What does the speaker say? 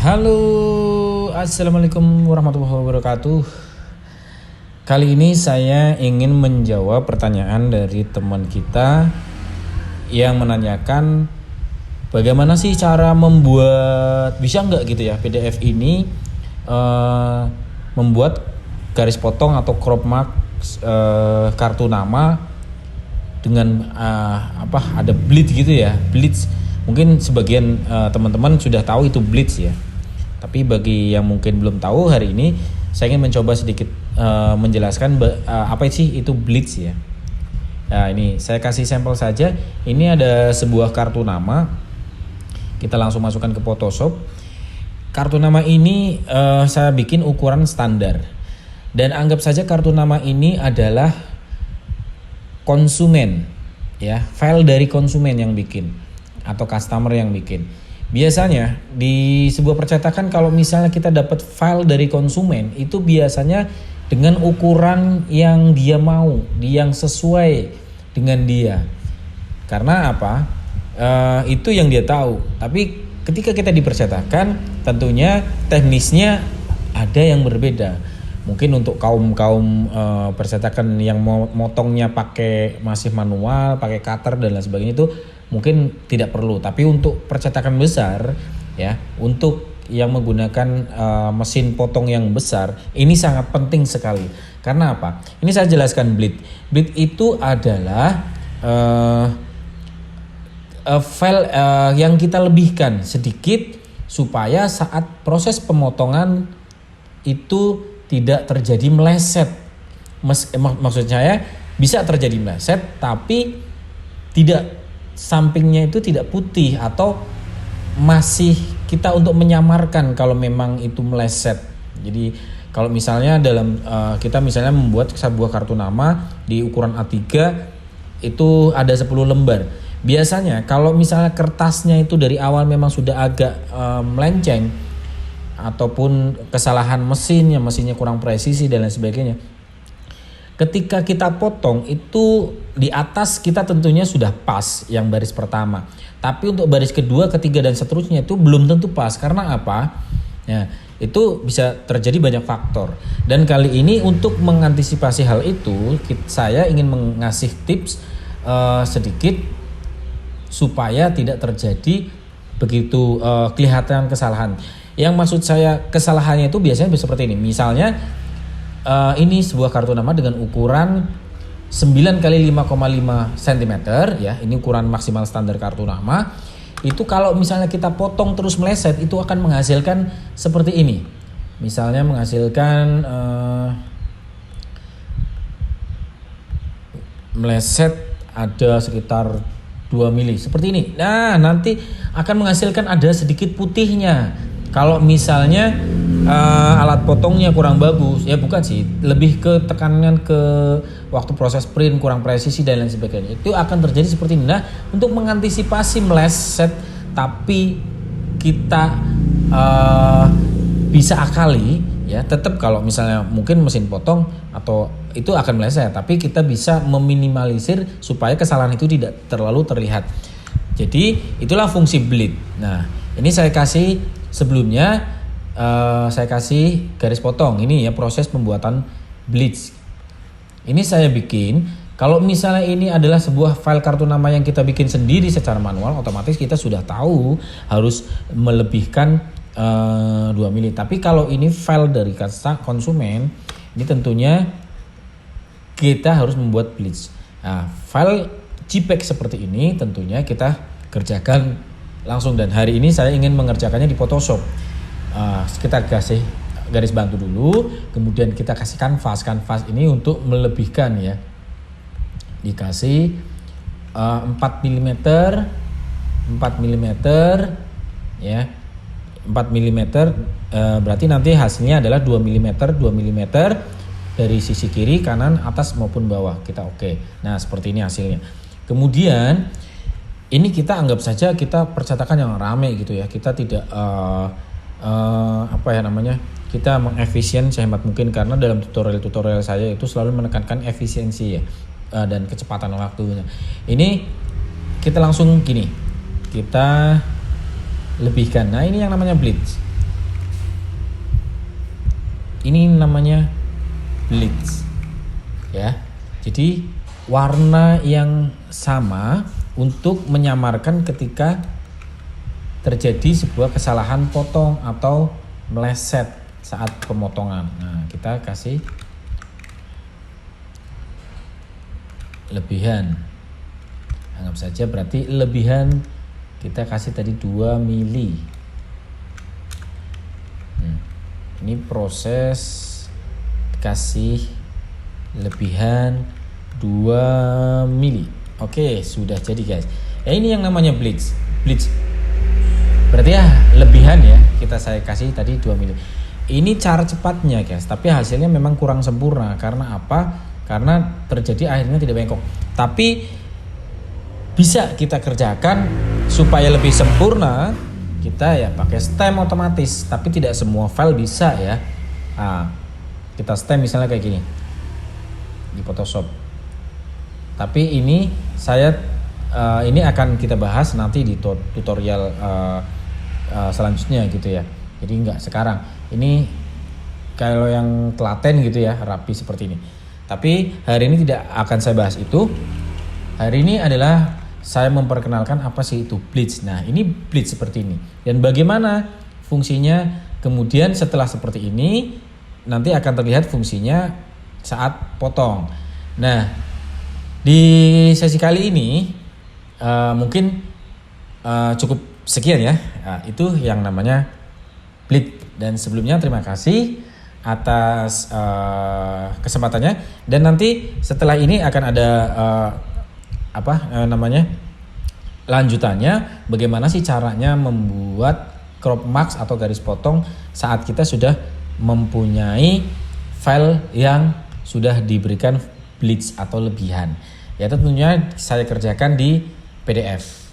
Halo, assalamualaikum warahmatullahi wabarakatuh. Kali ini saya ingin menjawab pertanyaan dari teman kita yang menanyakan bagaimana sih cara membuat, bisa nggak gitu ya PDF ini membuat garis potong atau crop mark kartu nama dengan ada bleed gitu ya, bleeds. Mungkin sebagian teman-teman sudah tahu itu bleeds ya. Tapi bagi yang mungkin belum tahu, hari ini saya ingin mencoba sedikit menjelaskan apa sih itu bleeds ya. Nah, ini saya kasih sampel saja. Ini ada sebuah kartu nama. Kita langsung masukkan ke Photoshop. Kartu nama ini saya bikin ukuran standar. Dan anggap saja kartu nama ini adalah konsumen ya, file dari konsumen yang bikin atau customer yang bikin. Biasanya di sebuah percetakan kalau misalnya kita dapat file dari konsumen, itu biasanya dengan ukuran yang dia mau, yang sesuai dengan dia. Karena apa? Itu yang dia tahu. Tapi ketika kita di percetakan, tentunya teknisnya ada yang berbeda. Mungkin untuk kaum percetakan yang motongnya masih manual, pakai cutter dan lain sebagainya itu mungkin tidak perlu. Tapi untuk percetakan besar ya, untuk yang menggunakan mesin potong yang besar, ini sangat penting sekali. Karena apa? Ini saya jelaskan bleed. Bleed itu adalah file yang kita lebihkan sedikit supaya saat proses pemotongan itu tidak terjadi meleset. Maksud saya bisa terjadi meleset, tapi tidak, sampingnya itu tidak putih atau masih kita untuk menyamarkan kalau memang itu meleset. Jadi kalau misalnya kita misalnya membuat sebuah kartu nama di ukuran A3 itu ada 10 lembar. Biasanya kalau misalnya kertasnya itu dari awal memang sudah agak melenceng ataupun kesalahan mesinnya kurang presisi dan lain sebagainya, ketika kita potong itu di atas kita tentunya sudah pas yang baris pertama, tapi untuk baris kedua, ketiga dan seterusnya itu belum tentu pas. Karena apa? Ya, itu bisa terjadi banyak faktor. Dan kali ini untuk mengantisipasi hal itu, saya ingin mengasih tips sedikit supaya tidak terjadi begitu kelihatan kesalahan. Yang maksud saya kesalahannya itu biasanya seperti ini. Misalnya ini sebuah kartu nama dengan ukuran 9 x 5,5 cm ya. Ini ukuran maksimal standar kartu nama. Itu kalau misalnya kita potong terus meleset, itu akan menghasilkan seperti ini. Misalnya menghasilkan meleset ada sekitar 2 mili seperti ini. Nah, nanti akan menghasilkan ada sedikit putihnya. Kalau misalnya alat potongnya kurang bagus, ya bukan sih, lebih ke tekanan ke waktu proses print kurang presisi dan lain sebagainya. Itu akan terjadi seperti ini. Nah, untuk mengantisipasi meleset tapi kita bisa akali ya, tetap kalau misalnya mungkin mesin potong atau itu akan meleset, tapi kita bisa meminimalisir supaya kesalahan itu tidak terlalu terlihat. Jadi itulah fungsi bleed. Nah, ini saya kasih sebelumnya saya kasih garis potong. Ini ya proses pembuatan bleeds. Ini saya bikin. Kalau misalnya ini adalah sebuah file kartu nama yang kita bikin sendiri secara manual, otomatis kita sudah tahu harus melebihkan 2 mili. Tapi kalau ini file dari konsumen, ini tentunya kita harus membuat bleeds. Nah, file JPEG seperti ini tentunya kita kerjakan langsung, dan hari ini saya ingin mengerjakannya di Photoshop. Kita kasih garis bantu dulu, kemudian kita kasih kanvas ini untuk melebihkan ya. Dikasih 4 mm ya. 4 mm berarti nanti hasilnya adalah 2 mm dari sisi kiri, kanan, atas maupun bawah. Kita oke. Nah, seperti ini hasilnya. Kemudian ini kita anggap saja kita percetakan yang rame gitu ya. Kita tidak kita mengefisien sehemat mungkin, karena dalam tutorial saya itu selalu menekankan efisiensi ya, dan kecepatan waktunya. Ini kita langsung gini, kita lebihkan. Nah, ini yang namanya bleed. Ini namanya bleach ya. Jadi warna yang sama untuk menyamarkan ketika terjadi sebuah kesalahan potong atau meleset saat pemotongan. Nah, kita kasih lebihan. Anggap saja berarti lebihan kita kasih tadi 2 mili. Ini proses kasih lebihan 2 mili. Oke, sudah jadi guys. Ya ini yang namanya bleach. Berarti ya lebihan ya. Saya kasih tadi 2 mili. Ini cara cepatnya guys, tapi hasilnya memang kurang sempurna. Karena apa? Karena terjadi akhirnya tidak bengkok. Tapi bisa kita kerjakan supaya lebih sempurna. Kita ya pakai stem otomatis, tapi tidak semua file bisa ya. Nah, kita stem misalnya kayak gini di Photoshop. Tapi ini ini akan kita bahas nanti di tutorial selanjutnya gitu ya. Jadi enggak sekarang. Ini kalau yang telaten gitu ya, rapi seperti ini. Tapi hari ini tidak akan saya bahas itu. Hari ini adalah saya memperkenalkan apa sih itu bleach. Nah, ini bleach seperti ini. Dan bagaimana fungsinya kemudian setelah seperti ini nanti akan terlihat fungsinya saat potong. Nah, di sesi kali ini mungkin cukup sekian ya. Nah, itu yang namanya bleach. Dan sebelumnya terima kasih atas kesempatannya. Dan nanti setelah ini akan ada lanjutannya, bagaimana sih caranya membuat crop marks atau garis potong saat kita sudah mempunyai file yang sudah diberikan bleach atau lebihan. Ya tentunya saya kerjakan di PDF.